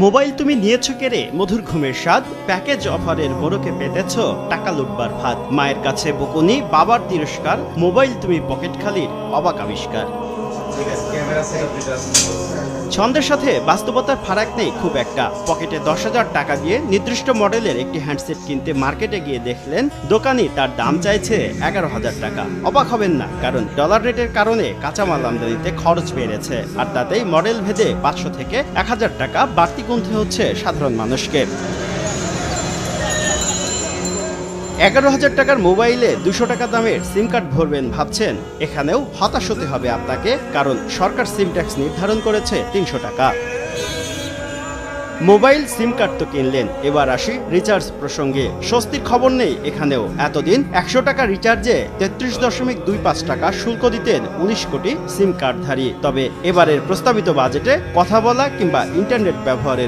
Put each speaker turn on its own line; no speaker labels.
Mobile তুমি নিয়েছো কেড়ে মধুর ঘুমের স্বাদ, প্যাকেজ অফারের মোড়কে পেতেছ টাকা লুটবার ফাঁদ। মায়ের কাছে বকুনি, বাবার তিরস্কার, মোবাইল তুমি পকেট খালির অবাক আবিষ্কার। ছন্দের সাথে বাস্তবতার ফারাক নেই খুব একটা। পকেটে 10,000 টাকা দিয়ে নির্দিষ্ট মডেলের একটি হ্যান্ডসেট কিনতে মার্কেটে গিয়ে দেখলেন দোকানি তার দাম চাইছে 11,000 টাকা। অবাক হবেন না, কারণ ডলার রেটের কারণে কাঁচামাল আমদানিতে খরচ বেড়েছে, আর তাতেই মডেল ভেদে 500 থেকে 1000 টাকা বাড়তি গুনতে হচ্ছে সাধারণ মানুষকে। 11,000 টাকার মোবাইলে 200 টাকা দামের সিম কার্ড ভরবেন ভাবছেন? এখানেও হতাশ হতে হবে আপনাকে, কারণ সরকার সিম ট্যাক্স নির্ধারণ করেছে 300 টাকা। মোবাইল সিম কার্ড তো কিনলেন, এবার আসি রিচার্জ প্রসঙ্গে। স্বস্তির খবর নেই এখানেও। এতদিন 100 টাকা রিচার্জে 33.25 টাকা শুল্ক দিতেন 19 কোটি সিম কার্ডধারী। তবে এবারের প্রস্তাবিত বাজেটে কথা বলা কিংবা ইন্টারনেট ব্যবহারের